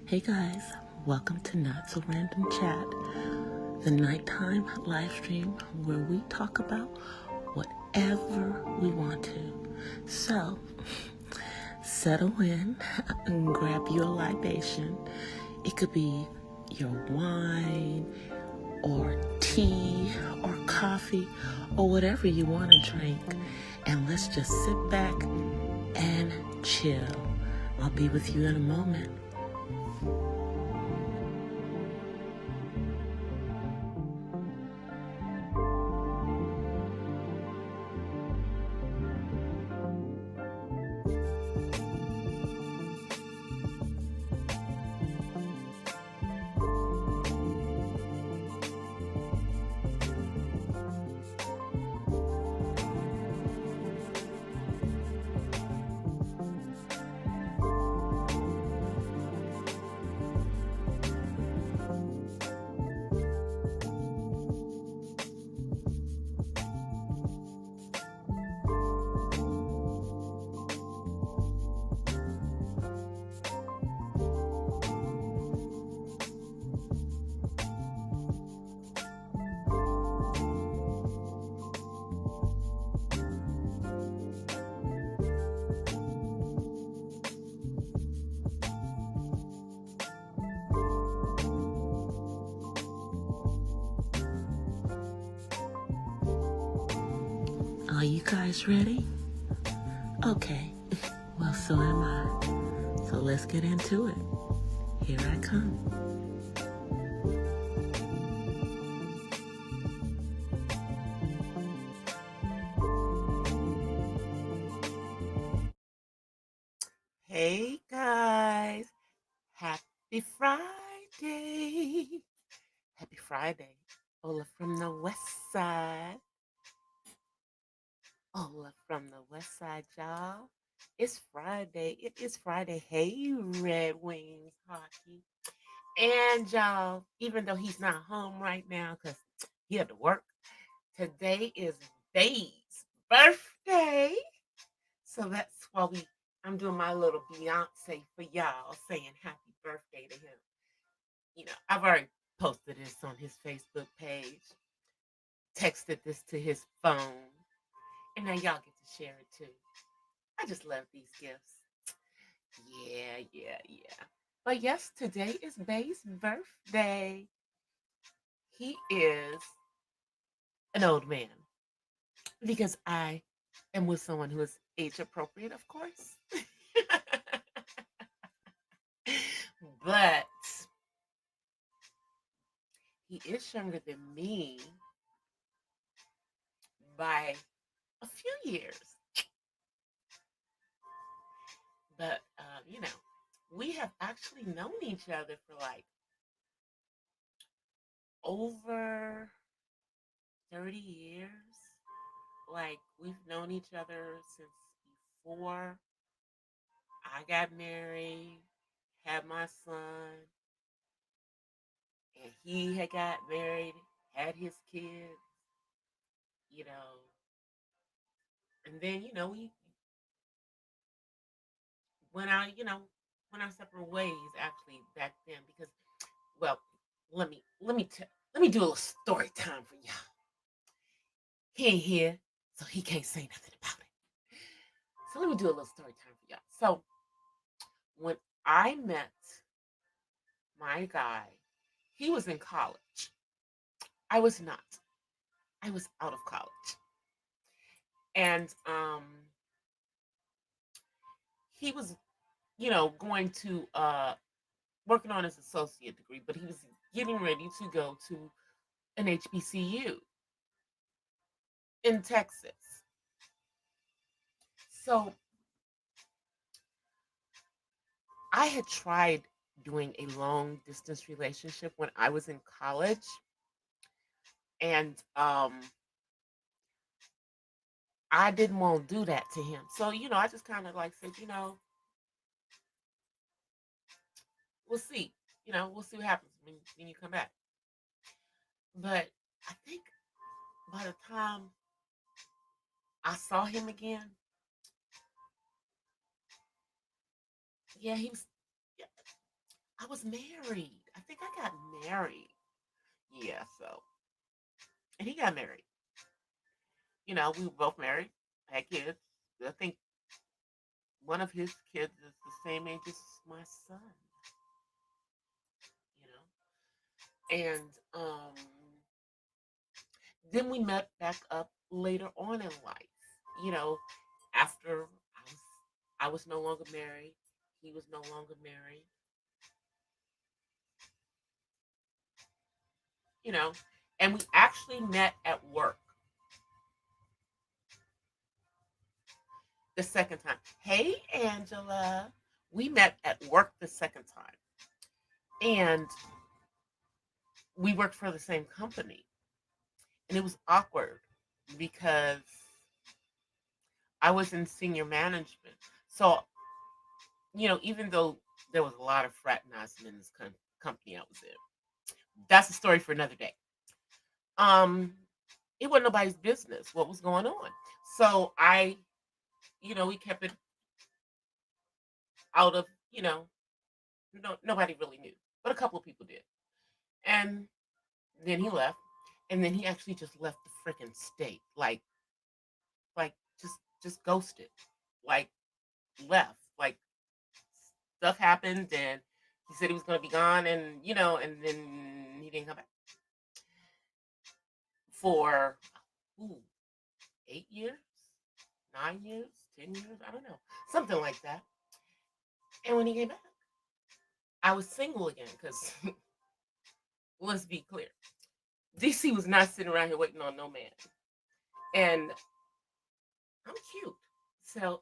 Hey guys, welcome to Not So Random Chat, the nighttime live stream where we talk about whatever we want to. So, settle in and grab you a libation. It could be your wine or tea or coffee or whatever you want to drink. And let's just sit back and chill. I'll be with you in a moment. Are you guys ready? Okay, well, so am I. So let's get into it. Here I come. Hey guys, happy Friday. Happy Friday. Ola from the west side. Ola from the west side, y'all. It's Friday. It is Friday. Hey, Red Wings hockey. And y'all, even though he's not home right now because he had to work, today is Bae's birthday. So that's why I'm doing my little Beyonce for y'all, saying happy birthday to him. You know, I've already posted this on his Facebook page, texted this to his phone, and now y'all get to share it too. I just love these gifts. Yeah. But yes, today is Bae's birthday. He is an old man because I am with someone who is age appropriate, of course. But he is younger than me by a few years. But, we have actually known each other for like over 30 years. Like, we've known each other since before I got married, had my son, and he had got married, had his kids, you know. And then, we went our separate ways actually back then because, well, let me do a little story time for y'all. He ain't here, so he can't say nothing about it. So let me do a little story time for y'all. So when I met my guy, he was in college. I was not. I was out of college. And he was, going to working on his associate degree, but he was getting ready to go to an HBCU in Texas. So I had tried doing a long distance relationship when I was in college, and I didn't want to do that to him. So, I just kind of like said, we'll see. We'll see what happens when you come back. But I think by the time I saw him again, yeah, he was. Yeah, I was married. I think I got married. Yeah, so and he got married. We were both married, had kids. I think one of his kids is the same age as my son, you know. And then we met back up later on in life, you know, after I was no longer married, he was no longer married, you know, and we actually met at work the second time. Hey, Angela. We met at work the second time. And we worked for the same company. And it was awkward because I was in senior management. So, even though there was a lot of fraternizing in this company I was in, that's a story for another day. Um, it wasn't nobody's business what was going on. So we kept it out of, no, nobody really knew, but a couple of people did. And then he left, and then he actually just left the freaking state, like just ghosted, like left, like stuff happened, and he said he was going to be gone, and then he didn't come back for ooh, 8 years, 9 years, 10 years, I don't know, something like that. And when he came back, I was single again because let's be clear, DC was not sitting around here waiting on no man, and I'm cute, so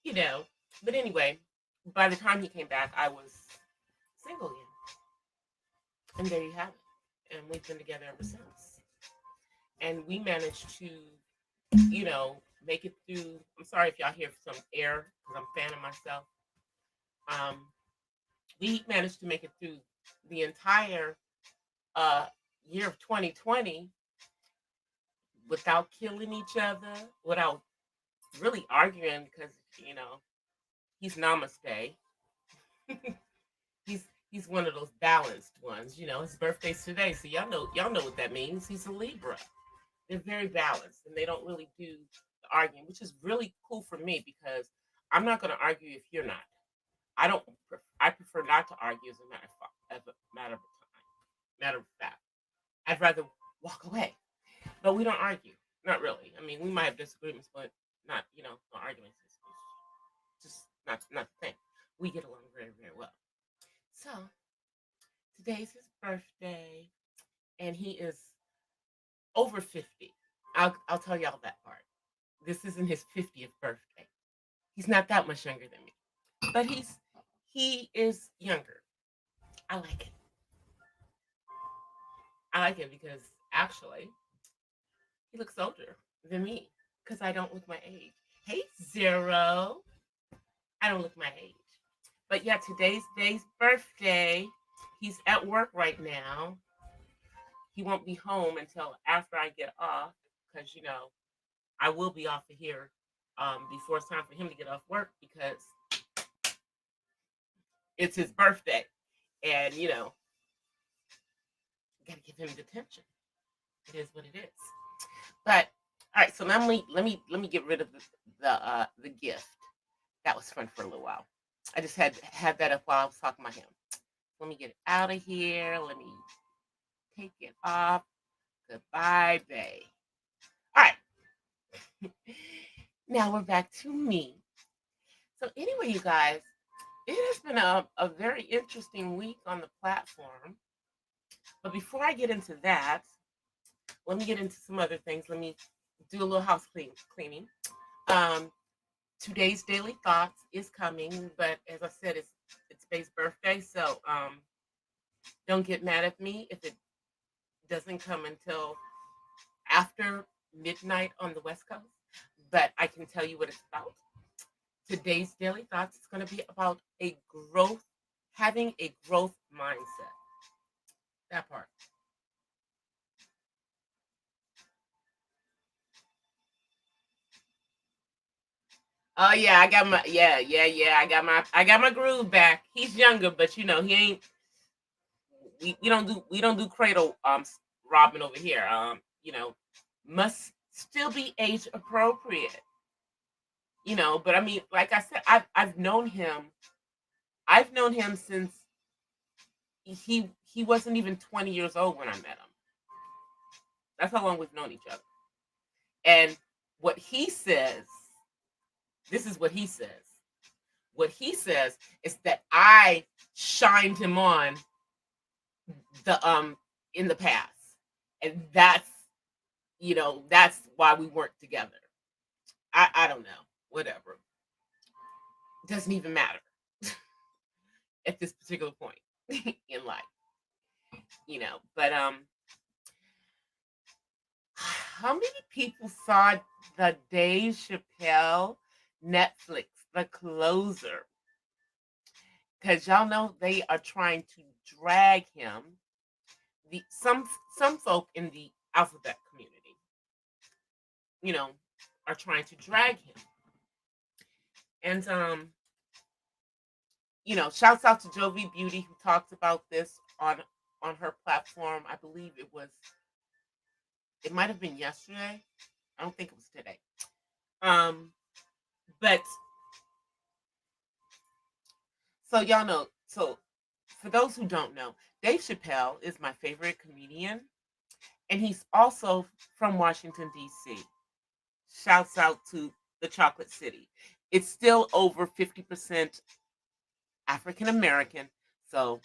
you know. But anyway, by the time he came back, I was single again, and there you have it. And we've been together ever since. And we managed to, make it through. I'm sorry if y'all hear some air because I'm fanning myself. Um, we managed to make it through the entire uh, year of 2020 without killing each other, without really arguing because he's namaste. He's one of those balanced ones. His birthday's today, so y'all know what that means. He's a Libra. They're very balanced, and they don't really do the arguing, which is really cool for me because I'm not going to argue if you're not. I don't. I prefer not to argue as a matter of fact. I'd rather walk away, but we don't argue. Not really. I mean, we might have disagreements, but not no arguments. It's just not the thing. We get along very very well. So today's his birthday, and he is over 50. I'll tell y'all that part. This isn't his 50th birthday. He's not that much younger than me, but he is younger. I like it. I like it because actually he looks older than me because I don't look my age. Hey, Zero. I don't look my age. But yeah, today's Dave's birthday. He's at work right now. He won't be home until after I get off because I will be off of here before it's time for him to get off work because it's his birthday, and got to give him the attention. It is what it is. But all right, so let me get rid of the gift. That was fun for a little while. I just had that up while I was talking about him. Let me get it out of here. Let me take it off. Goodbye, babe. All right. Now we're back to me. So anyway, you guys, it has been a very interesting week on the platform. But before I get into that, let me get into some other things. Let me do a little cleaning. Um, Today's daily thoughts is coming, but as I said, it's Faye's birthday, so don't get mad at me if it doesn't come until after midnight on the West Coast. But I can tell you what it's about. Today's daily thoughts is going to be about having a growth mindset. That part. Oh yeah, I got my I got my groove back. He's younger, but he ain't. We don't do cradle robbing over here. Must still be age appropriate. But I mean, like I said, I've known him. I've known him since he wasn't even 20 years old when I met him. That's how long we've known each other. And what he says, this is what he says. What he says is that I shined him on the in the past. And that's why we weren't together. I don't know. Whatever. It doesn't even matter at this particular point in life. But how many people saw the Dave Chappelle Netflix, The Closer? Because y'all know they are trying to drag him. Some folk in the alphabet community, you know, are trying to drag him. And shouts out to Jovi Beauty who talked about this on her platform. I believe it might have been yesterday. I don't think it was today. But so y'all know, so for those who don't know, Dave Chappelle is my favorite comedian, and he's also from Washington, D.C. Shouts out to the Chocolate City. It's still over 50% African American, so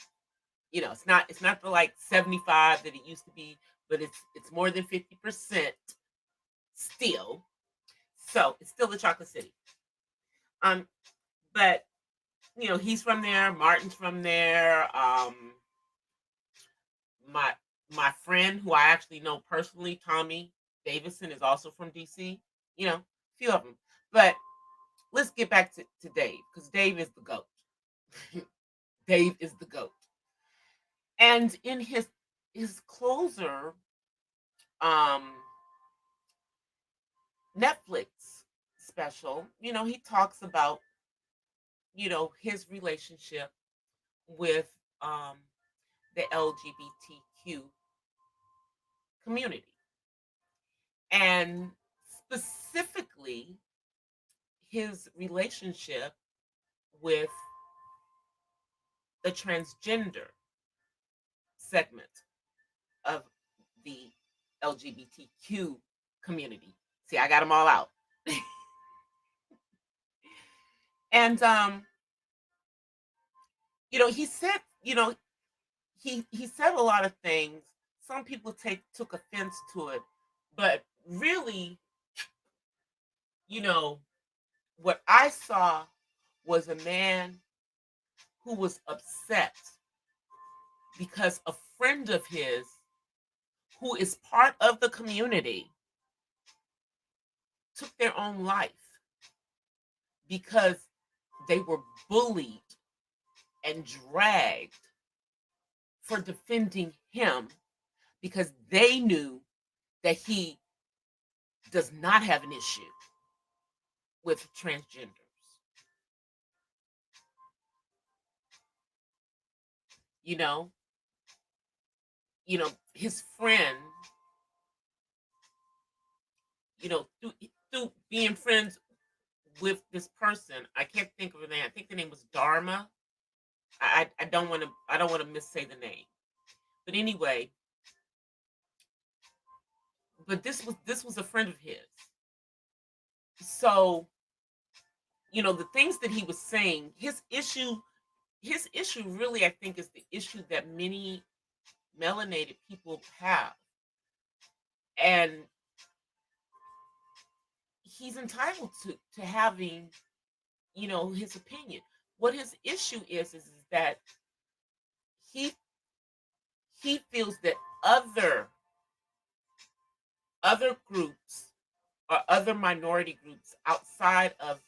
it's not the like 75 that it used to be, but it's more than 50% still. So it's still the Chocolate City. But he's from there. Martin's from there. My friend who I actually know personally, Tommy Davison, is also from DC. A few of them. But let's get back to Dave, because Dave is the GOAT. Dave is the GOAT. And in his closer Netflix special, he talks about, his relationship with the LGBTQ community. And specifically his relationship with the transgender segment of the LGBTQ community. See, I got them all out. And he said, he said a lot of things. Some people took offense to it, but really, what I saw was a man who was upset because a friend of his who is part of the community took their own life because they were bullied and dragged for defending him because they knew that he does not have an issue with transgenders. His friend, through being friends with this person, I can't think of her name. I think the name was Dharma. I don't want to missay the name, but anyway, but this was a friend of his. So the things that he was saying, his issue really, I think, is the issue that many melanated people have, and he's entitled to having his opinion. What his issue is that he feels that other groups or other minority groups outside of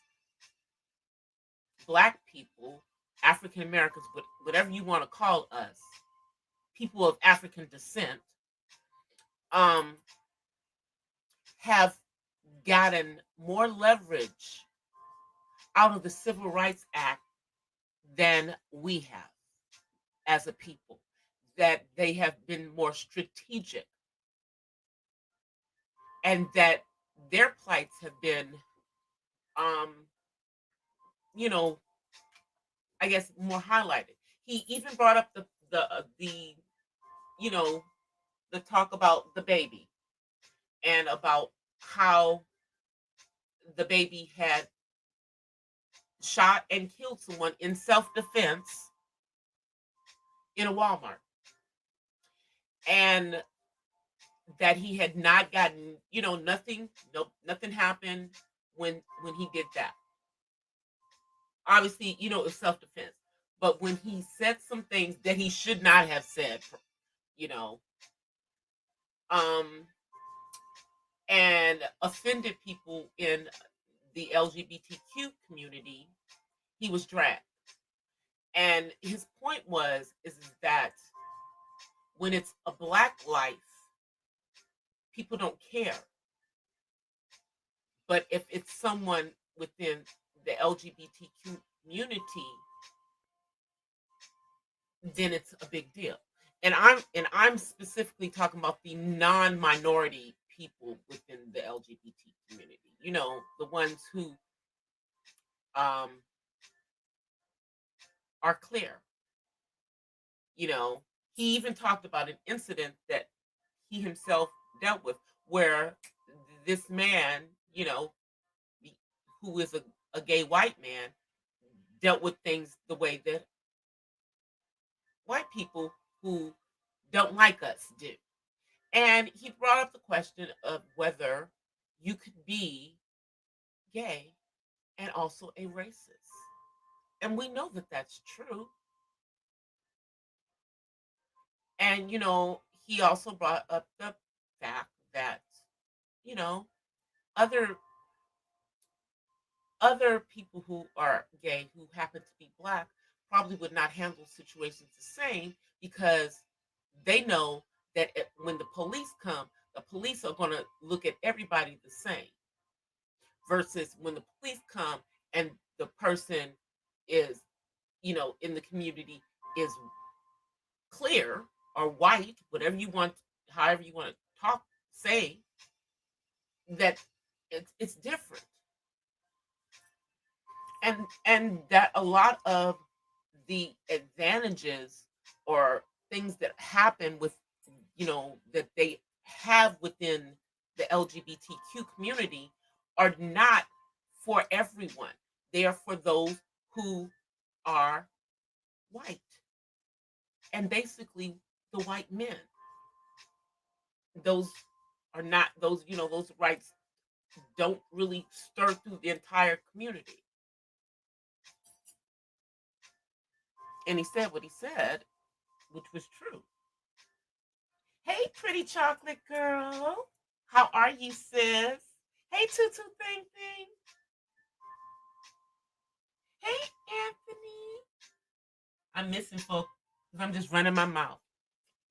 Black people, African Americans, whatever you want to call us, people of African descent, have gotten more leverage out of the Civil Rights Act than we have as a people, that they have been more strategic, and that their plights have been, um, you know, I guess more highlighted. He even brought up the you know the talk about the baby and about how the baby had shot and killed someone in self-defense in a Walmart, and that he had not gotten, nothing, no, nothing happened when he did that. Obviously, it was self-defense, but when he said some things that he should not have said, you know um and offended people in the LGBTQ community, he was dragged. And his point is that when it's a black life, people don't care. But if it's someone within the LGBTQ community, then it's a big deal. And I'm specifically talking about the non-minority people within the LGBT community. The ones who um, are clear. He even talked about an incident that he himself dealt with, where this man, who is a gay white man, dealt with things the way that white people who don't like us do. And he brought up the question of whether you could be gay and also a racist. And we know that that's true. And, he also brought up the fact that, you know, other other people who are gay who happen to be black probably would not handle situations the same, because they know that when the police come, the police are going to look at everybody the same, versus when the police come and the person is, in the community, is clear or white, whatever you want, however you want to talk, say, that it's different. And that a lot of the advantages or things that happen with, that they have within the LGBTQ community are not for everyone. They are for those who are white, and basically the white men. Those are not those, those rights don't really stir through the entire community. And he said what he said, which was true. Hey, pretty chocolate girl. How are you, sis? Hey, Tutu Thing Thing. Hey, Anthony. I'm missing folks because I'm just running my mouth.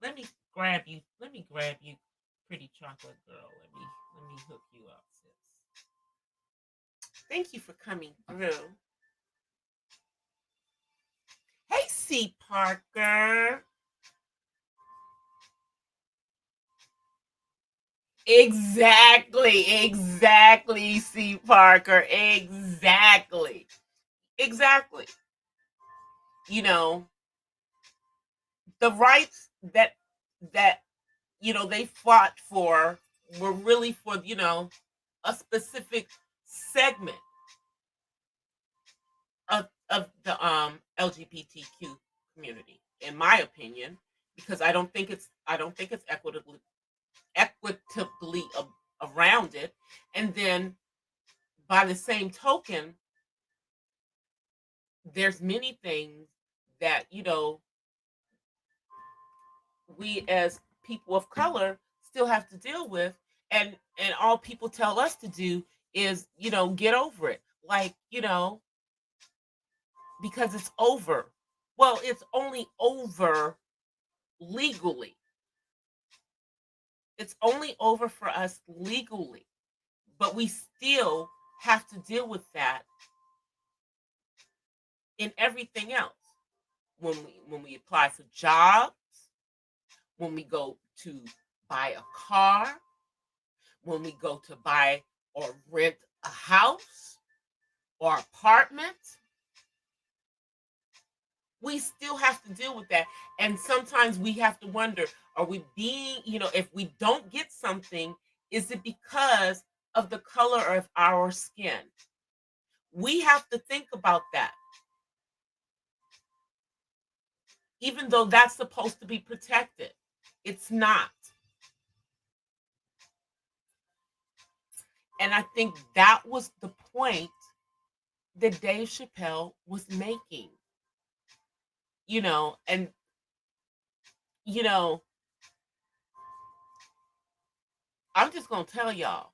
Let me grab you. Let me grab you, pretty chocolate girl. Let me hook you up, sis. Thank you for coming through. Hey, C. Parker. Exactly, C. Parker. Exactly. You know, the rights that they fought for were really for, a specific segment of the LGBTQ community, in my opinion, because I don't think it's equitably around it. And then, by the same token, there's many things that, we as people of color still have to deal with, and all people tell us to do is, get over it, like, because it's over. Well, it's only over legally. It's only over for us legally, but we still have to deal with that in everything else. When we apply for jobs, when we go to buy a car, when we go to buy or rent a house or apartment, we still have to deal with that. And sometimes we have to wonder, are we being, if we don't get something, is it because of the color of our skin? We have to think about that. Even though that's supposed to be protected, it's not. And I think that was the point that Dave Chappelle was making. And I'm just gonna tell y'all,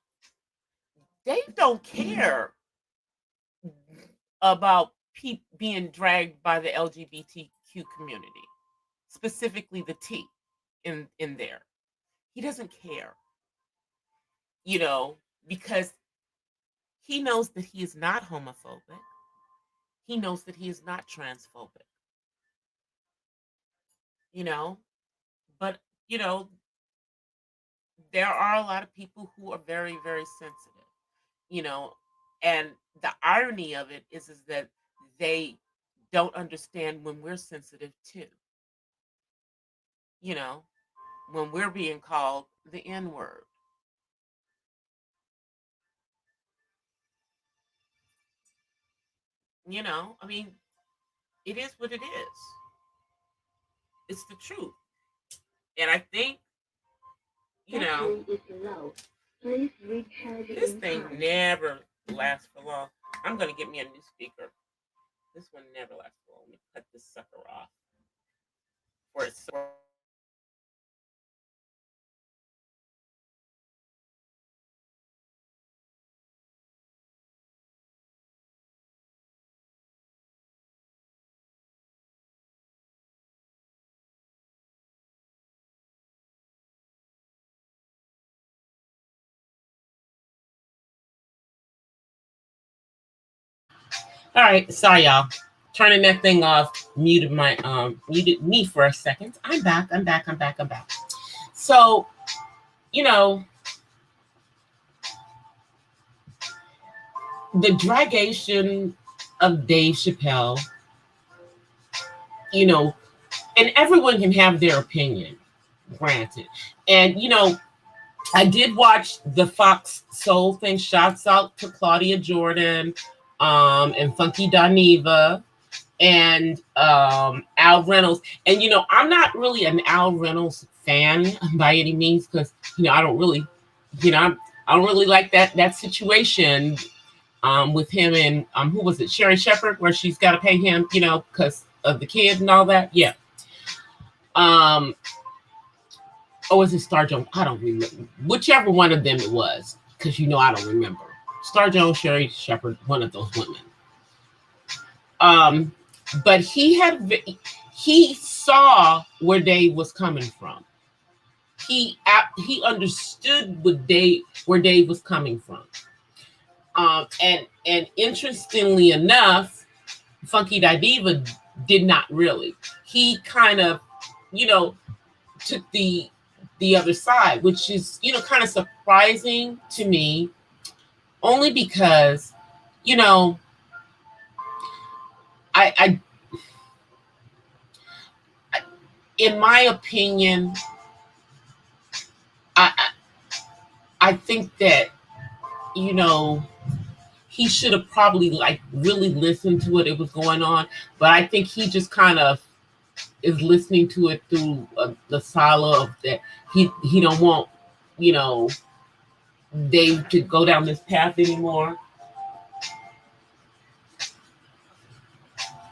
Dave don't care about being dragged by the LGBTQ community, specifically the T in there. He doesn't care, because he knows that he is not homophobic. He knows that he is not transphobic. But there are a lot of people who are very, very sensitive, and the irony of it is that they don't understand when we're sensitive too. When we're being called the N-word. I mean, it is what it is. It's the truth. And I think, this thing never lasts for long. I'm going to get me a new speaker. This one never lasts for long. Let me cut this sucker off. For its All right, sorry y'all. Turning that thing off, muted me for a second. I'm back. So, the dragation of Dave Chappelle, and everyone can have their opinion, granted. And I did watch the Fox Soul thing. Shouts out to Claudia Jordan, and Funky Dineva, and Al Reynolds. And I'm not really an Al Reynolds fan by any means, because I don't really, I don't really like that situation with him and who was it, Sherry Shepherd, where she's got to pay him, because of the kid and all that. Yeah. Or was it Star Jones? I don't remember. Whichever one of them it was, because I don't remember. Star Jones, Sherry Shepherd, one of those women. But he saw where Dave was coming from. He understood where Dave was coming from. And interestingly enough, Funky Dineva did not really. He kind of, took the other side, which is, kind of surprising to me, only because, I in my opinion, I think that, he should have probably really listened to what it was going on, but I think he just kind of is listening to it through the silo of that he don't want Dave to go down this path anymore.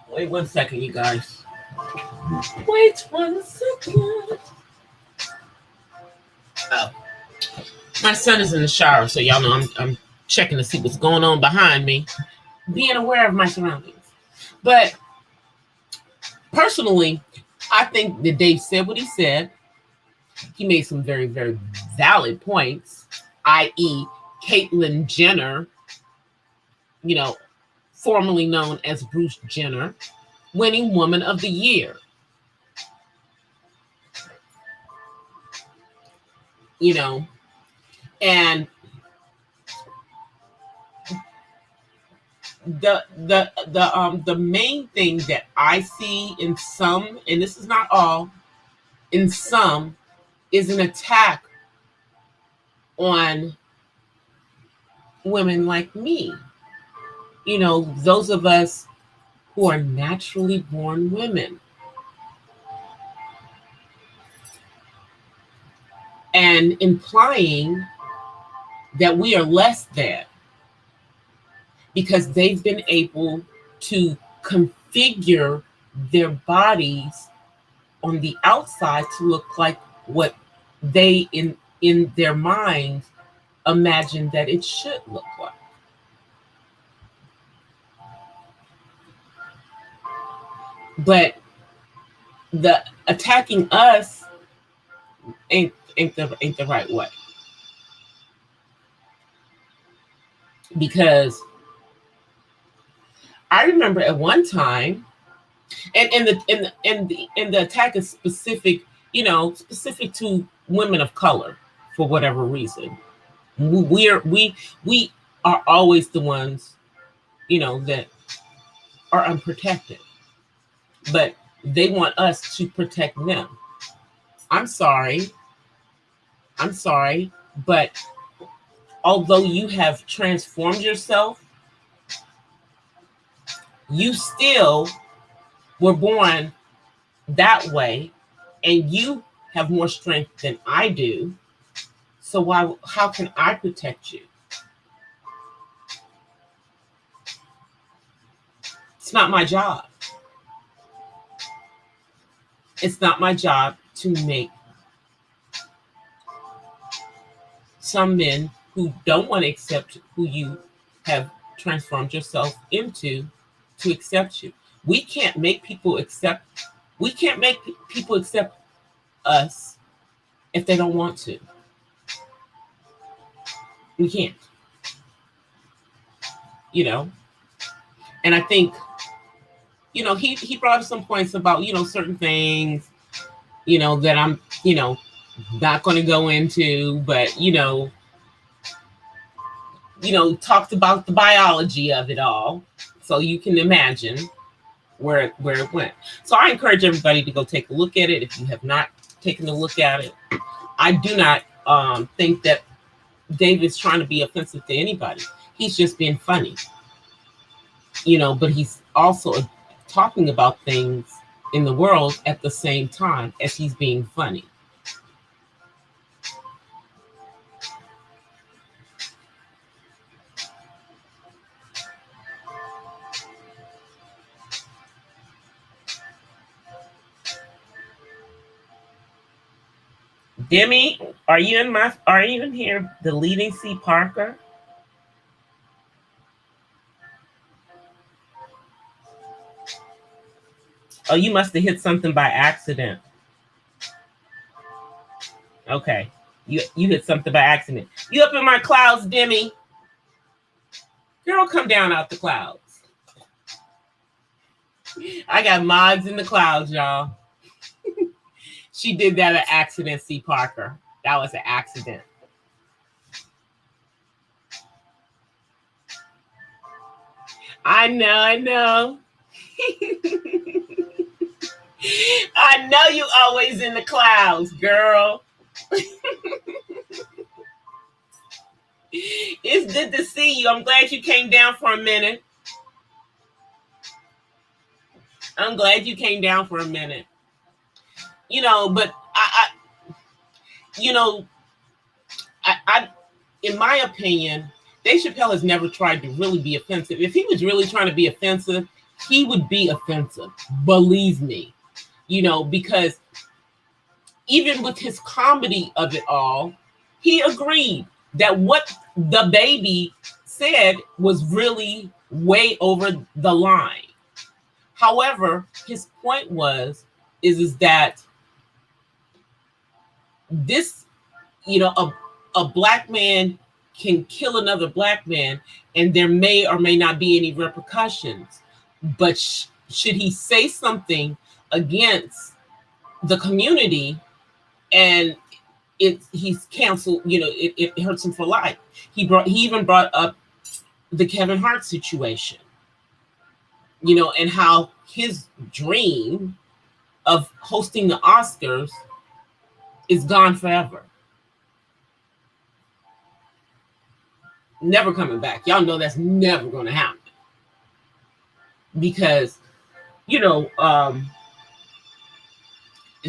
Wait 1 second, you guys. Wait 1 second. Oh, my son is in the shower, so y'all know I'm checking to see what's going on behind me, being aware of my surroundings. But personally, I think that Dave said what he said. He made some very, very valid points, i.e., Caitlyn Jenner, formerly known as Bruce Jenner, winning Woman of the Year. You know, and the main thing that I see in some, and this is not all, in some, is an attack on women like me. You know, those of us who are naturally born women. And implying that we are less than because they've been able to configure their bodies on the outside to look like what they in their minds imagine that it should look like. But the attacking us ain't the right way. Because I remember at one time, and the attack is specific, you know, specific to women of color for whatever reason. We are always the ones, you know, that are unprotected, but they want us to protect them. I'm sorry, but although you have transformed yourself, you still were born that way, and you have more strength than I do. So how can I protect you? It's not my job. It's not my job to make some men who don't want to accept who you have transformed yourself into to accept you. We can't make people accept us if they don't want to. We can't. You know? And I think, you know, he brought up some points about, you know, certain things, you know, that I'm, you know, not going to go into, but, you know, talked about the biology of it all. So you can imagine where it went. So I encourage everybody to go take a look at it. If you have not taken a look at it, I do not think that David's trying to be offensive to anybody. He's just being funny, you know, but he's also talking about things in the world at the same time as he's being funny. Demi, are you in here deleting C. Parker? Oh, you must have hit something by accident. Okay. You hit something by accident. You up in my clouds, Demi? Girl, come down out the clouds. I got mods in the clouds, y'all. She did that at accident, C. Parker. That was an accident. I know. I know you always in the clouds, girl. It's good to see you. I'm glad you came down for a minute. You know, but I in my opinion, Dave Chappelle has never tried to really be offensive. If he was really trying to be offensive, he would be offensive. Believe me, you know, because even with his comedy of it all, he agreed that what the baby said was really way over the line. However, his point is that this, you know, a black man can kill another black man, and there may or may not be any repercussions. But should he say something against the community, and he's canceled, it hurts him for life. He even brought up the Kevin Hart situation, and how his dream of hosting the Oscars is gone forever. Never coming back. Y'all know that's never going to happen. Because,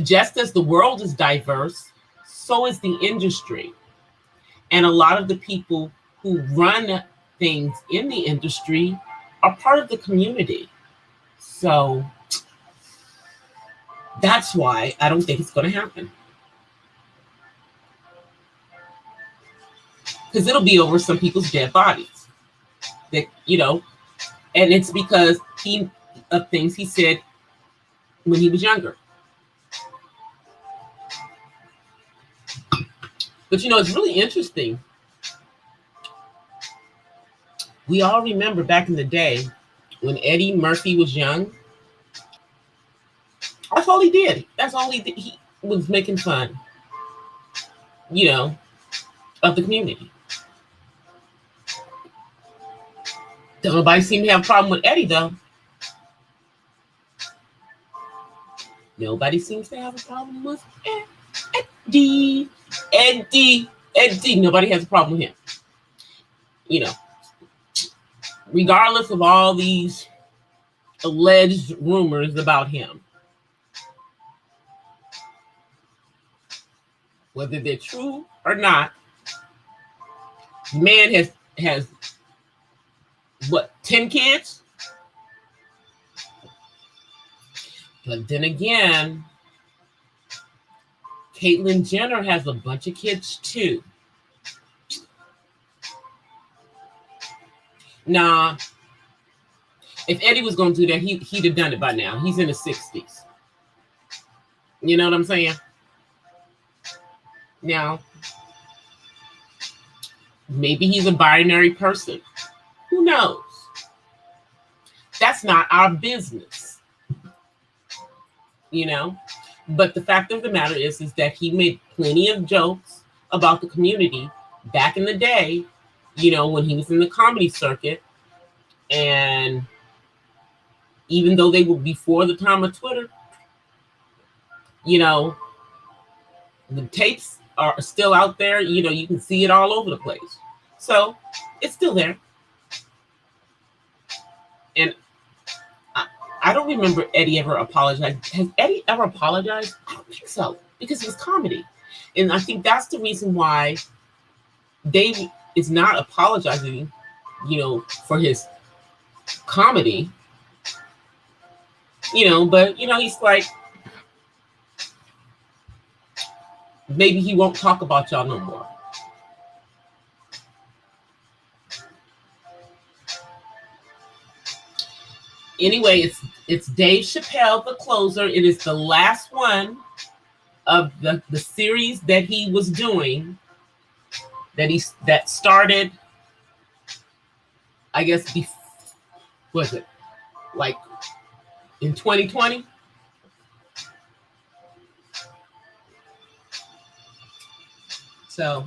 just as the world is diverse, so is the industry. And a lot of the people who run things in the industry are part of the community. So that's why I don't think it's going to happen. Because it'll be over some people's dead bodies. That, and it's because of things he said when he was younger. But it's really interesting. We all remember back in the day when Eddie Murphy was young. That's all he did. That's all he did. He was making fun, of the community. Don't nobody seem to have a problem with Eddie, though. Nobody seems to have a problem with Eddie. Eddie. Nobody has a problem with him. Regardless of all these alleged rumors about him. Whether they're true or not, man has what, 10 kids? But then again, Caitlyn Jenner has a bunch of kids too. Nah, if Eddie was going to do that, he'd have done it by now. He's in his 60s. You know what I'm saying? Now, maybe he's a binary person. Who knows? That's not our business. But the fact of the matter is that he made plenty of jokes about the community back in the day, when he was in the comedy circuit. And even though they were before the time of Twitter, the tapes are still out there. You can see it all over the place. So it's still there. And I don't remember Eddie ever apologized. Has Eddie ever apologized? I don't think so, because it was comedy. And I think that's the reason why Dave is not apologizing, for his comedy. But, he's like, maybe he won't talk about y'all no more. Anyway, it's Dave Chappelle, The Closer. It is the last one of the series that he was doing, that started, I guess, was it like in 2020? So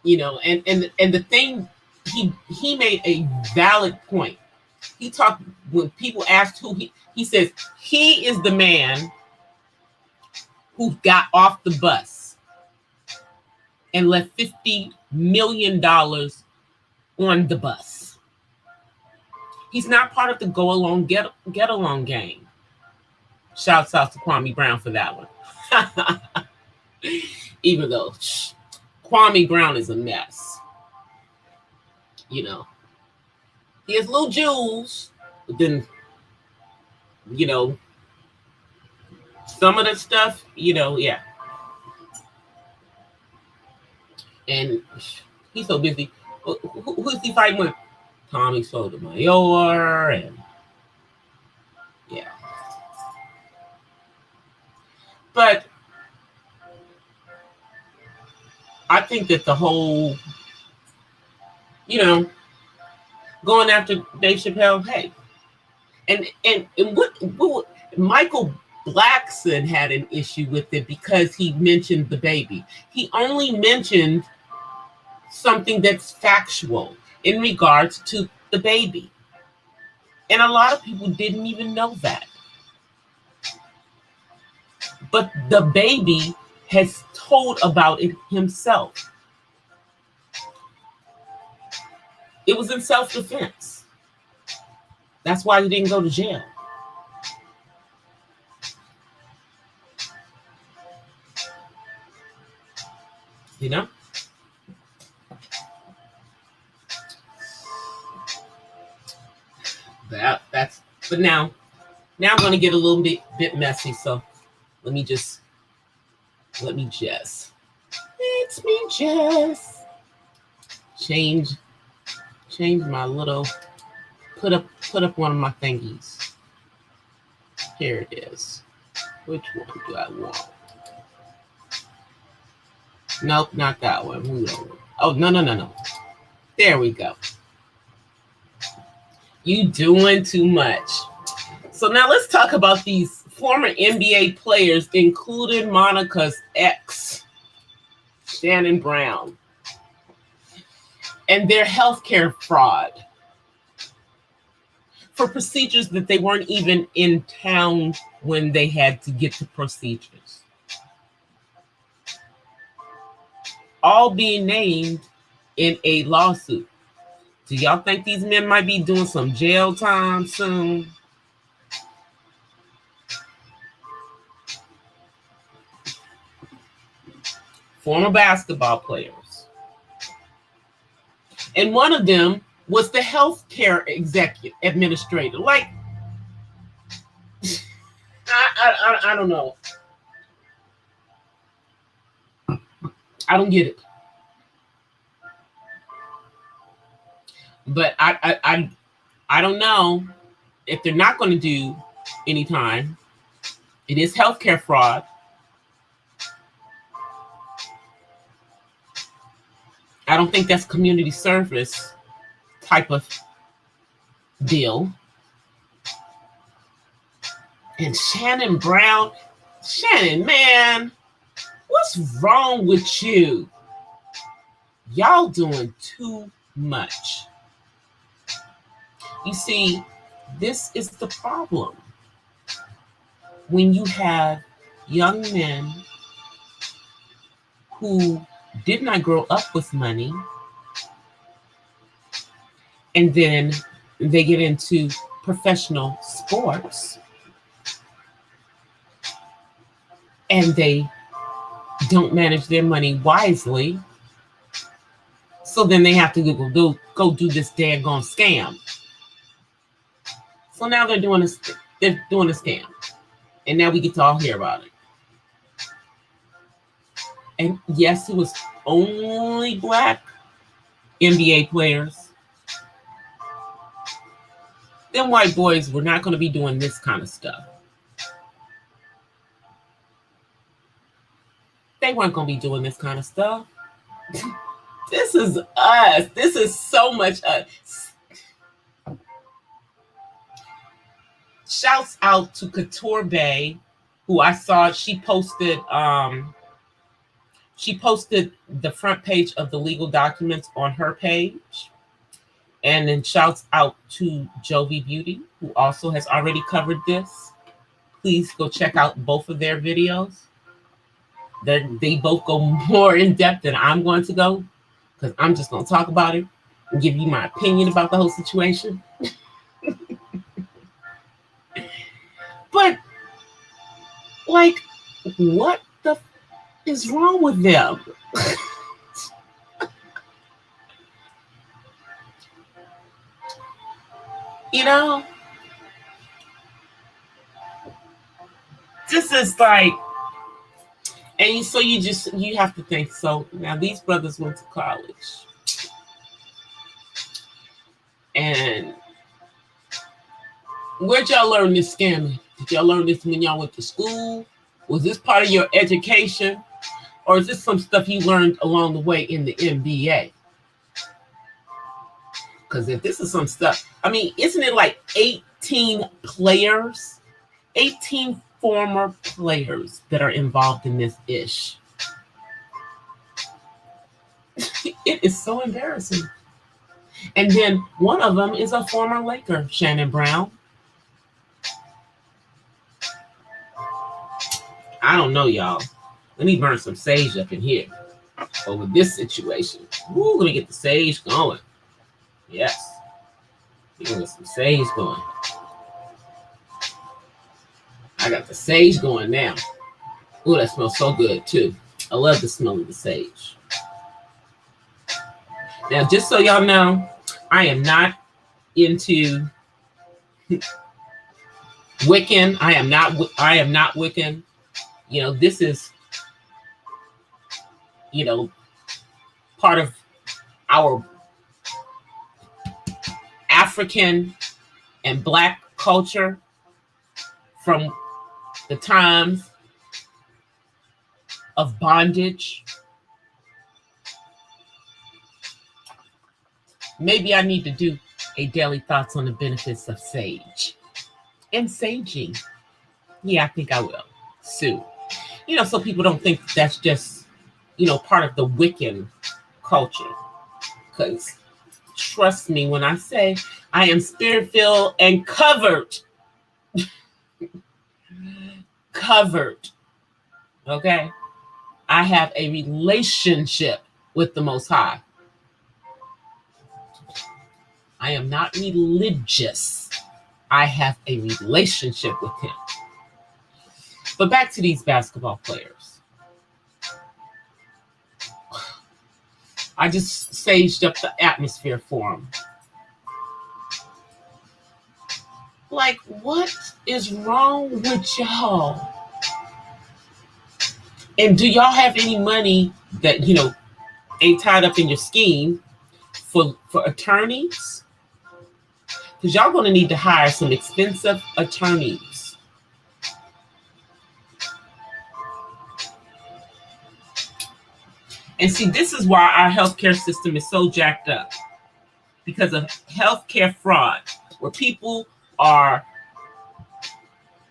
and the thing, he made a valid point. He talked, when people asked who he says he is the man who got off the bus and left $50 million on the bus. He's not part of the go along, get along gang. Shouts out to Kwame Brown for that one. Even though Kwame Brown is a mess. He has little jewels, but then, some of the stuff, yeah. And he's so busy. Who's he fighting with? Tommy Sotomayor, and yeah. But I think that the whole, you know, going after Dave Chappelle, hey, and what Michael Blackson had an issue with it because he mentioned the baby. He only mentioned something that's factual in regards to the baby. And a lot of people didn't even know that. But the baby has told about it himself. It was in self-defense. That's why he didn't go to jail. You know? That's but now I'm gonna get a little bit messy, so let me just let me just change my little put up one of my thingies. Here it is. Which one do I want? Nope, not that one. Oh, no. There we go. You doing too much. So now let's talk about these former NBA players, including Monica's ex, Shannon Brown, and their healthcare fraud for procedures that they weren't even in town when they had to get the procedures. All being named in a lawsuit. Do y'all think these men might be doing some jail time soon? Former basketball players. And one of them was the healthcare administrator. Like, I don't know. I don't get it. But I don't know if they're not going to do any time. It is healthcare fraud. I don't think that's community service type of deal. And Shannon Brown, Shannon, man, what's wrong with you? Y'all doing too much. You see, this is the problem. When you have young men who did not grow up with money, and then they get into professional sports, and they don't manage their money wisely, so then they have to go do this daggone scam. So now they're doing a scam, and now we get to all hear about it. And yes, it was only Black NBA players. Them white boys were not going to be doing this kind of stuff. They weren't going to be doing this kind of stuff. This is us. This is so much us. Shouts out to Couture Bay, who I saw, she posted the front page of the legal documents on her page. And then shouts out to Jovi Beauty, who also has already covered this. Please go check out both of their videos. They both go more in depth than I'm going to go, because I'm just going to talk about it and give you my opinion about the whole situation. But, like, what the is wrong with them? You know? This is like, and so you have to think, so now these brothers went to college. And where'd y'all learn this scamming? Did y'all learn this when y'all went to school? Was this part of your education? Or is this some stuff you learned along the way in the NBA? Because if this is some stuff, I mean, isn't it like 18 players, 18 former players that are involved in this ish? It is so embarrassing. And then one of them is a former Laker, Shannon Brown. I don't know, y'all. Let me burn some sage up in here over this situation. Ooh, let me get the sage going. Yes. We're going to get some sage going. I got the sage going now. Ooh, that smells so good, too. I love the smell of the sage. Now, just so y'all know, I am not into Wiccan. I am not Wiccan. You know, this is, you know, part of our African and Black culture from the times of bondage. Maybe I need to do a daily thoughts on the benefits of sage and saging. Yeah, I think I will soon. You know, so people don't think that's just, you know, part of the Wiccan culture. Because trust me when I say I am spirit-filled and covered. Covered. Okay? I have a relationship with the Most High. I am not religious. I have a relationship with him. But back to these basketball players. I just saged up the atmosphere for them. Like, what is wrong with y'all? And do y'all have any money that, you know, ain't tied up in your scheme for attorneys? Because y'all going to need to hire some expensive attorneys. And see, this is why our healthcare system is so jacked up. Because of healthcare fraud, where people are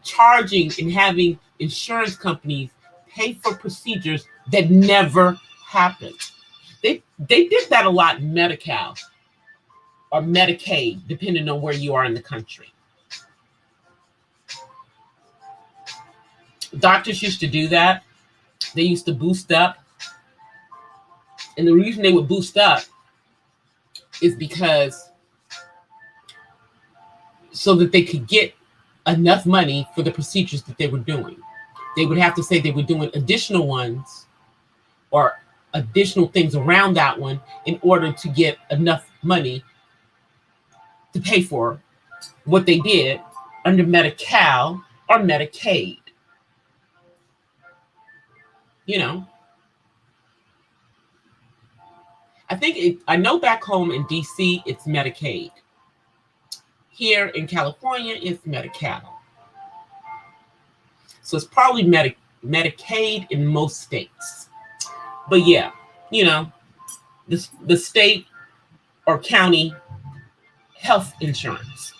charging and having insurance companies pay for procedures that never happened. They did that a lot in Medi-Cal or Medicaid, depending on where you are in the country. Doctors used to do that. They used to boost up. And the reason they would boost up is because so that they could get enough money for the procedures that they were doing. They would have to say they were doing additional ones or additional things around that one in order to get enough money to pay for what they did under Medi-Cal or Medicaid. You know, I know back home in DC, it's Medicaid. Here in California, it's Medi-Cal. So it's probably Medicaid in most states. But yeah, you know, the state or county health insurance.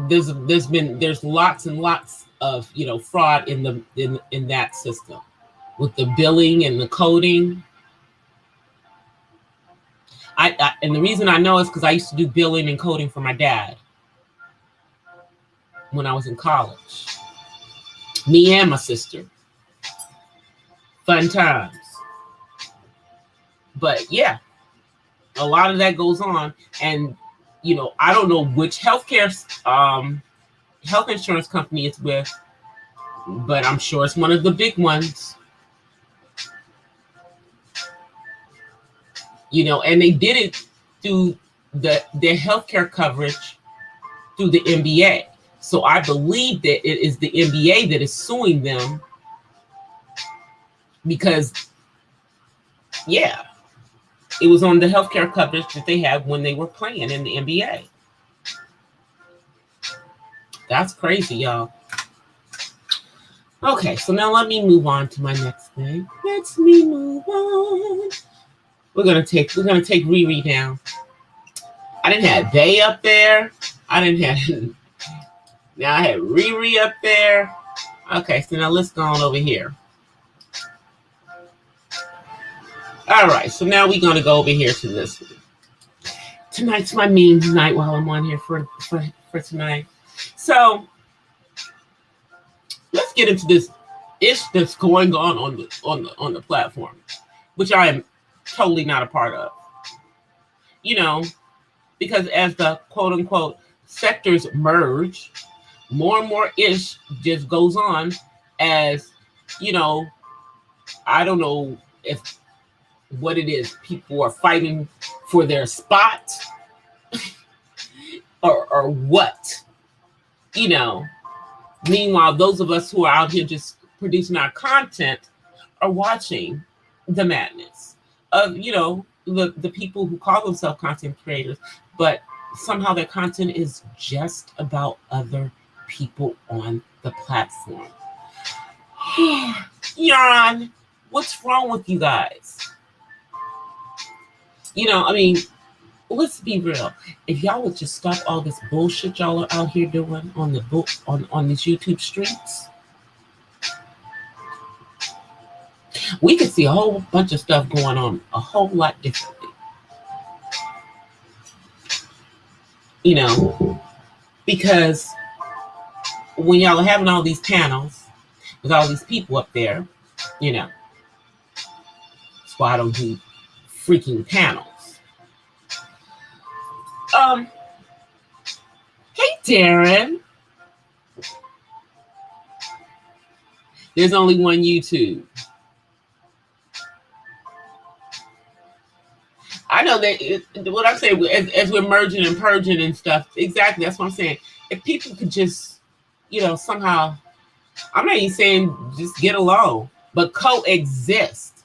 There's lots and lots of, you know, fraud in that system with the billing and the coding. And the reason I know is because I used to do billing and coding for my dad when I was in college. Me and my sister. Fun times. But yeah, a lot of that goes on. And, you know, I don't know which health insurance company it's with, but I'm sure it's one of the big ones. You know, and they did it through their healthcare coverage through the NBA. So I believe that it is the NBA that is suing them because, yeah, it was on the healthcare coverage that they had when they were playing in the NBA. That's crazy, y'all. Okay, so now let me move on to my next thing. Let's me move on. We're gonna take Riri down. I didn't have they up there. I didn't have now I had Riri up there. Okay, so now let's go on over here. All right, so now we're gonna go over here to this one. Tonight's my memes night while I'm on here for tonight. So let's get into this ish that's going on the platform, which I am totally not a part of. You know, because as the quote unquote sectors merge, more and more ish just goes on as, you know, I don't know if what it is. People are fighting for their spot or what, you know. Meanwhile, those of us who are out here just producing our content are watching the madness of, you know, the people who call themselves content creators, but somehow their content is just about other people on the platform. Yawn, what's wrong with you guys? You know, I mean, let's be real. If y'all would just stop all this bullshit y'all are out here doing on the book on these YouTube streets, we could see a whole bunch of stuff going on a whole lot differently. You know, because when y'all are having all these panels with all these people up there, you know, that's why I don't do freaking panels. Hey Darren. There's only one YouTube. I know that what I'm saying as we're merging and purging and stuff. Exactly, that's what I'm saying. If people could just, you know, somehow, I'm not even saying just get along, but coexist.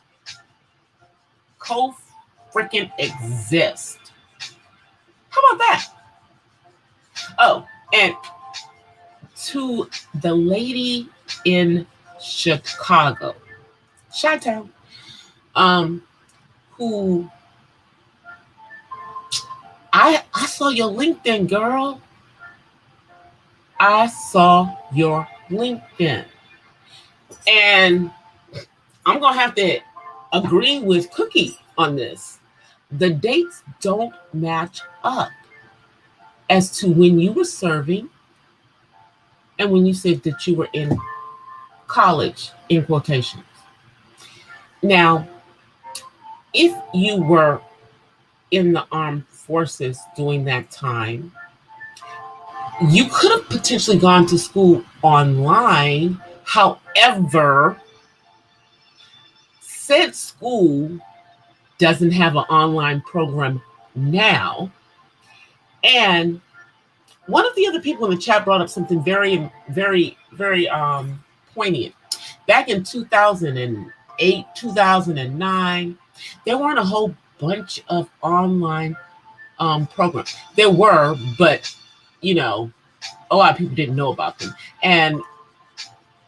Freaking exist. How about that? Oh, and to the lady in Chicago, Chi-Town, who I saw your LinkedIn, girl. I saw your LinkedIn. And I'm going to have to agree with Cookie on this. The dates don't match up as to when you were serving and when you said that you were in college, in quotations. Now, if you were in the armed forces during that time, you could have potentially gone to school online. However, said school doesn't have an online program now. And one of the other people in the chat brought up something very, very, very poignant. Back in 2008, 2009, there weren't a whole bunch of online programs. There were, but, you know, a lot of people didn't know about them. And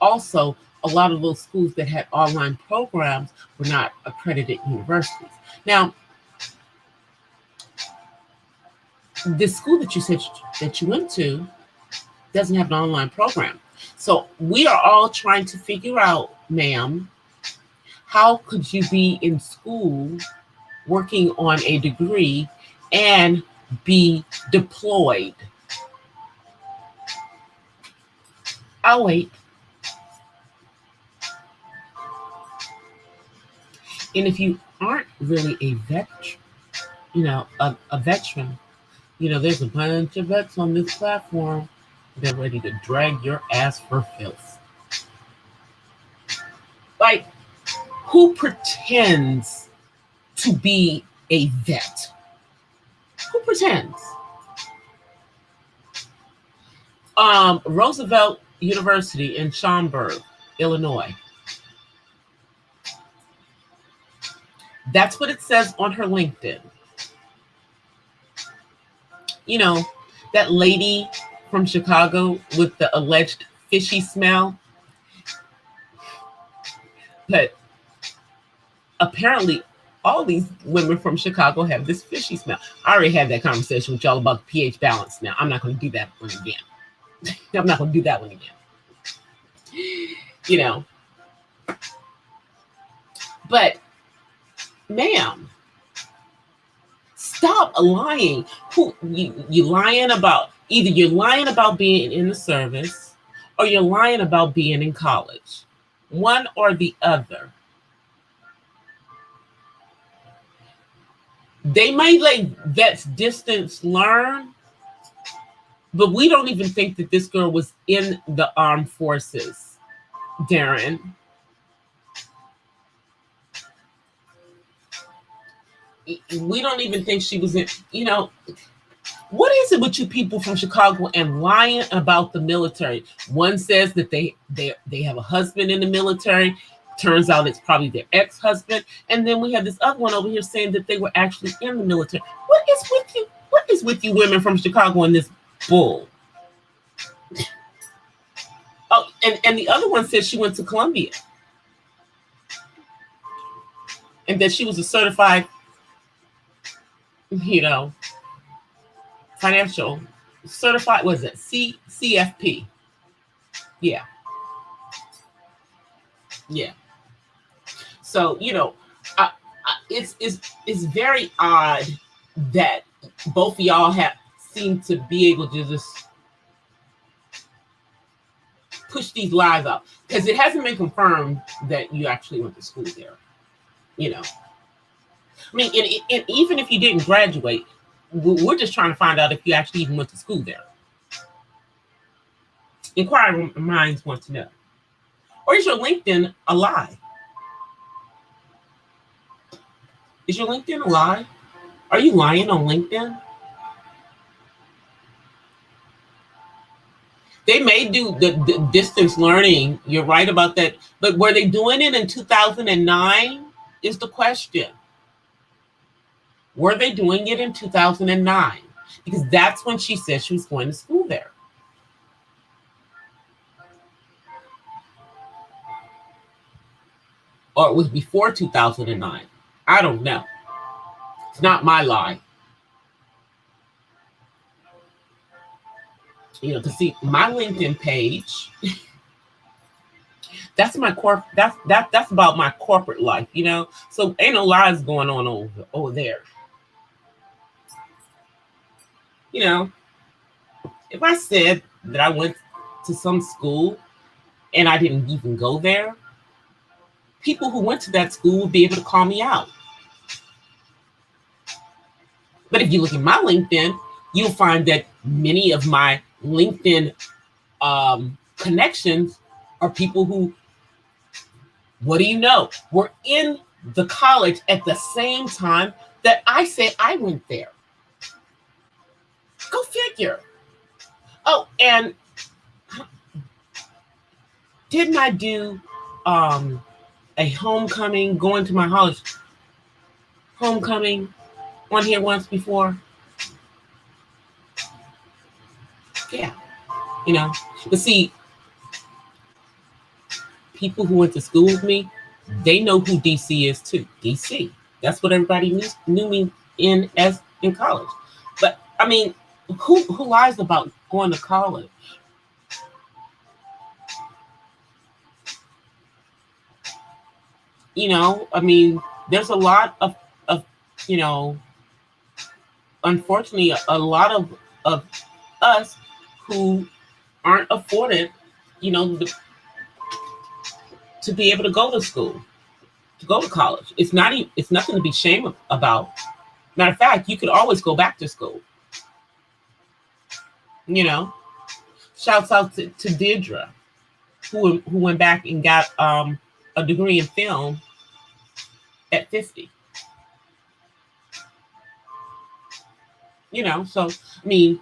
also, a lot of those schools that had online programs were not accredited universities. Now, the school that you said that you went to doesn't have an online program. So we are all trying to figure out, ma'am, how could you be in school working on a degree and be deployed? I'll wait. And if you aren't really a veteran, you know, a veteran, you know, there's a bunch of vets on this platform that are ready to drag your ass for filth. Like, who pretends to be a vet? Who pretends? Roosevelt University in Schaumburg, Illinois. That's what it says on her LinkedIn. You know, that lady from Chicago with the alleged fishy smell. But apparently, all these women from Chicago have this fishy smell. I already had that conversation with y'all about the pH balance. Now, I'm not going to do that one again. I'm not going to do that one again. You know, but ma'am, stop lying. Who you lying about? Either you're lying about being in the service or you're lying about being in college. One or the other. They might let vets distance learn, but we don't even think that this girl was in the armed forces, Darren. We don't even think she was in, what is it with you people from Chicago and lying about the military? One says that they have a husband in the military. Turns out it's probably their ex-husband. And then we have this other one over here saying that they were actually in the military. What is with you? What is with you women from Chicago and this bull? Oh, and the other one says she went to Columbia. And that she was a certified, financial certified, was it CFP? Yeah. So it's very odd that both of y'all seem to be able to just push these lies up, because it hasn't been confirmed that you actually went to school there. I mean, and even if you didn't graduate, we're just trying to find out if you actually even went to school there. Inquiring minds want to know. Or is your LinkedIn a lie? Is your LinkedIn a lie? Are you lying on LinkedIn? They may do the distance learning. You're right about that. But were they doing it in 2009 is the question. Were they doing it in 2009? Because that's when she said she was going to school there. Or it was before 2009. I don't know. It's not my lie. To see my LinkedIn page, that's my that's about my corporate life, So ain't no lies going on over there. If I said that I went to some school and I didn't even go there, people who went to that school would be able to call me out. But if you look at my LinkedIn, you'll find that many of my LinkedIn connections are people who, what do you know, were in the college at the same time that I said I went there. Go figure. Oh, and didn't I do a homecoming, going to my college homecoming on here once before? Yeah. But see, people who went to school with me, they know who DC is too. DC. That's what everybody knew me in college. But I mean, who lies about going to college? I mean, there's a lot of unfortunately, a lot of us who aren't afforded, to be able to go to school, to go to college. It's nothing to be ashamed about. Matter of fact, you could always go back to school. Shouts out to Deirdre, who went back and got a degree in film at 50. So I mean,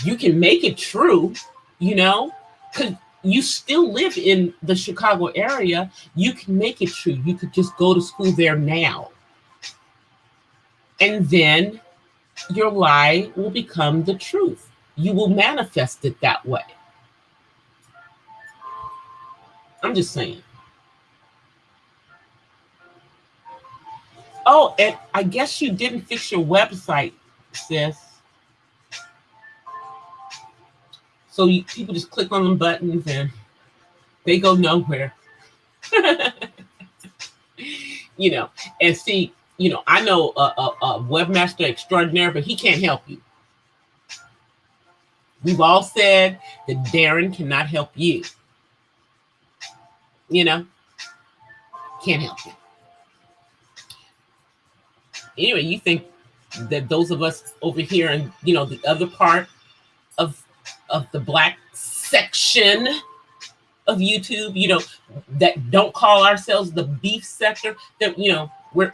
you can make it true, because you still live in the Chicago area. You can make it true. You could just go to school there now. And then your lie will become the truth. You will manifest it that way. I'm just saying. Oh, and I guess you didn't fix your website, sis. So people just click on the buttons and they go nowhere. You know, and see, you know, I know a webmaster extraordinaire, but he can't help you. We've all said that Darren cannot help you. You know, can't help you. Anyway, you think that those of us over here in, you know, the other part of the black section of YouTube, you know, that don't call ourselves the beef sector, that, you know, we're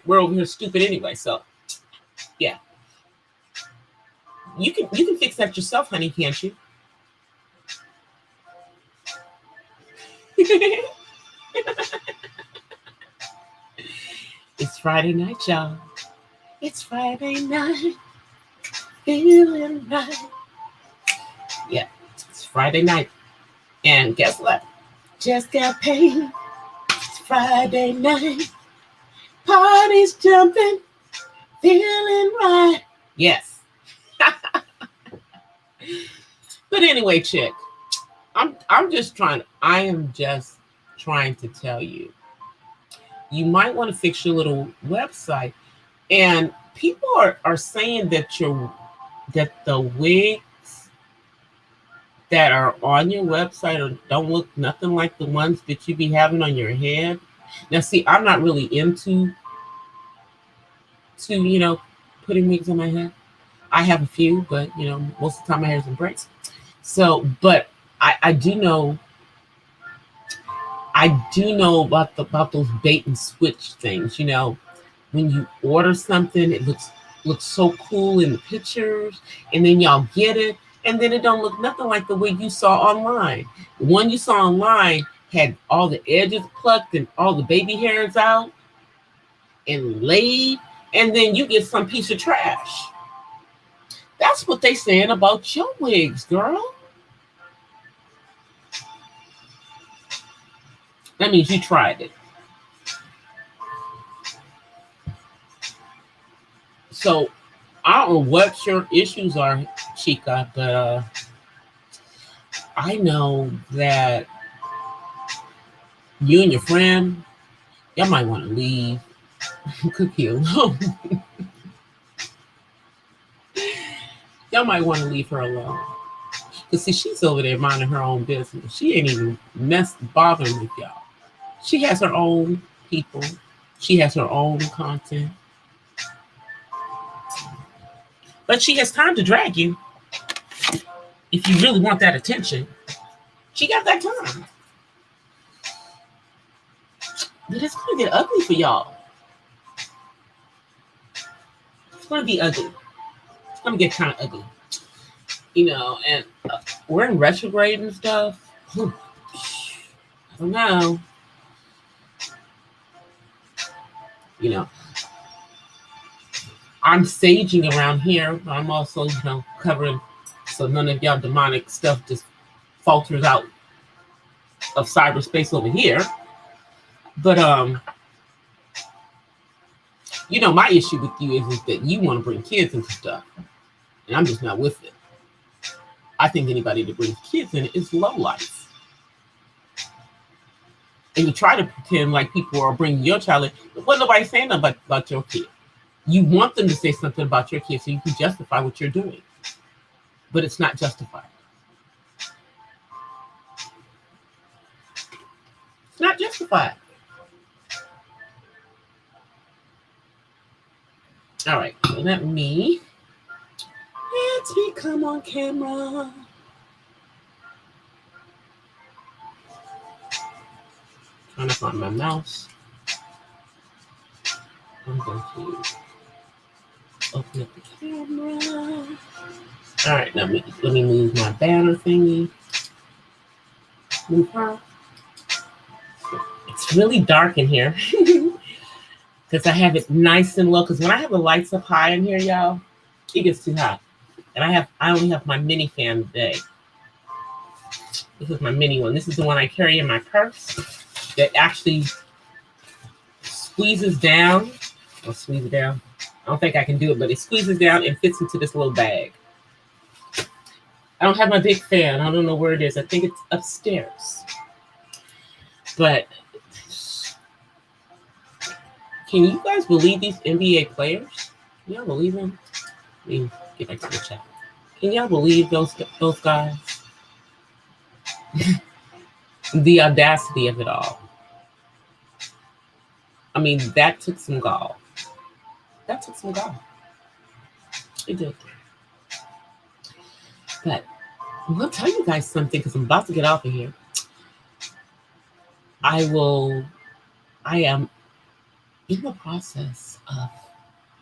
over here stupid anyway. So yeah, you can fix that yourself, honey, can't you? It's Friday night, y'all. It's Friday night, feeling right. Yeah, it's Friday night, and guess what? Just got paid. It's Friday night, party's jumping, feeling right. Yes. But anyway, chick, I'm just trying. I am just trying to tell you, you might want to fix your little website. And people are saying that the wigs that are on your website don't look nothing like the ones that you be having on your head. Now, see, I'm not really into you know, putting wigs on my head. I have a few, but you know, most of the time my hair's in braids. So, but I do know about those bait and switch things. You know, when you order something, it looks so cool in the pictures, and then y'all get it, and then it don't look nothing like the wig you saw online. The one you saw online had all the edges plucked and all the baby hairs out and laid, and then you get some piece of trash. That's what they saying about your wigs, girl. That means you tried it. So I don't know what your issues are, Chica, but I know that you and your friend, y'all might want to leave Cookie alone. Y'all might want to leave her alone. Because see, she's over there minding her own business. She ain't even bothering with y'all. She has her own people. She has her own content. But she has time to drag you. If you really want that attention, she got that time. But it's going to get ugly for y'all. It's going to be ugly. It's going to get kind of ugly. You know, and we're in retrograde and stuff. I don't know. You know, I'm saging around here, but I'm also, you know, covering so none of y'all demonic stuff just falters out of cyberspace over here. But you know, my issue with you is that you want to bring kids into stuff, and I'm just not with it. I think anybody that brings kids in is low life. And you try to pretend like people are bringing your child in, but what nobody's saying about your kid. You want them to say something about your kid so you can justify what you're doing. But it's not justified. It's not justified. All right, so let me come on camera. Trying to find my mouse. I'm going to open up the camera. All right, let me move my banner thingy. Move her. It's really dark in here because I have it nice and low. Because when I have the lights up high in here, y'all, it gets too hot. And I only have my mini fan today. This is my mini one. This is the one I carry in my purse that actually squeezes down I'll squeeze it down. I don't think I can do it, but it squeezes down and fits into this little bag. I don't have my big fan. I don't know where it is. I think it's upstairs. But can you guys believe these NBA players? Can y'all believe them? Let me get back to the chat. Can y'all believe those guys? The audacity of it all. I mean, that took some gall. That took some gall. It did. But I'm going to tell you guys something because I'm about to get off of here. I am in the process of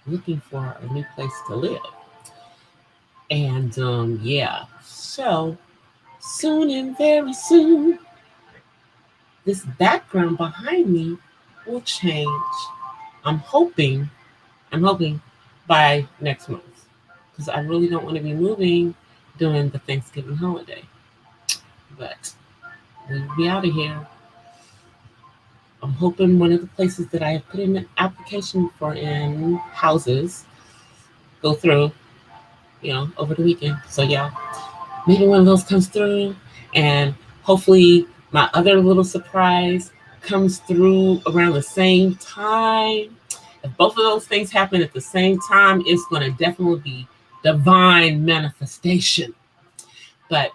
looking for a new place to live. And yeah, so soon and very soon, this background behind me will change. I'm hoping by next month, because I really don't want to be moving during the Thanksgiving holiday. But we'll be out of here. I'm hoping one of the places that I have put in an application for in houses go through, over the weekend. So yeah, maybe one of those comes through, and hopefully my other little surprise comes through around the same time. If both of those things happen at the same time, it's going to definitely be divine manifestation. But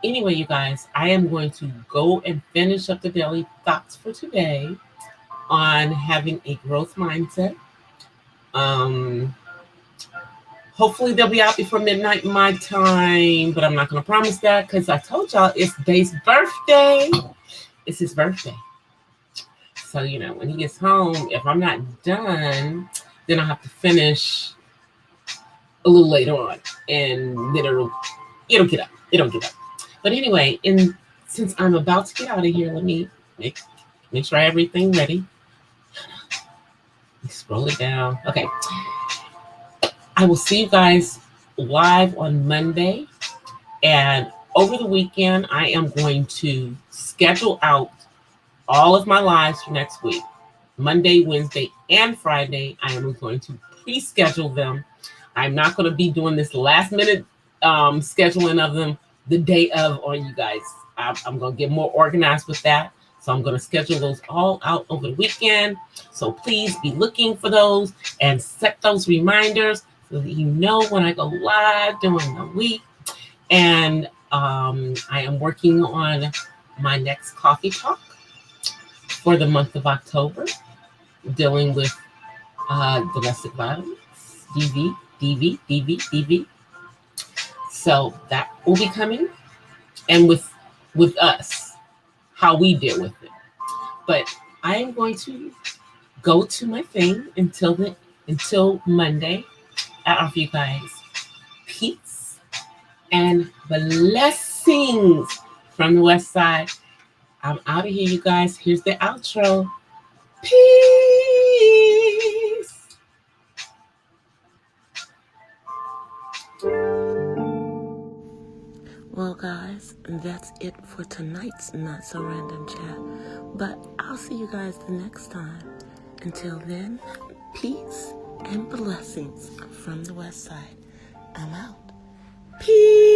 anyway, you guys, I am going to go and finish up the daily thoughts for today on having a growth mindset. Hopefully they'll be out before midnight my time, but I'm not going to promise that because I told y'all it's Dave's birthday. It's his birthday. So, when he gets home, if I'm not done, then I'll have to finish a little later on, and then it'll get up. It'll get up. But anyway, since I'm about to get out of here, let me make sure I have everything ready. Scroll it down. Okay. I will see you guys live on Monday. And over the weekend, I am going to schedule out all of my lives for next week. Monday, Wednesday, and Friday, I am going to pre-schedule them. I'm not going to be doing this last minute scheduling of them the day of on you guys. I'm going to get more organized with that. So I'm going to schedule those all out over the weekend. So please be looking for those and set those reminders so that you know when I go live during the week. And I am working on my next coffee talk for the month of October, dealing with domestic violence, DV. So that will be coming, and with us, how we deal with it. But I am going to go to my thing until Monday. I offer you guys peace and blessings from the West Side. I'm out of here, you guys. Here's the outro. Peace. Well, guys, that's it for tonight's Not So Random Chat. But I'll see you guys the next time. Until then, peace and blessings from the West Side. I'm out. Peace.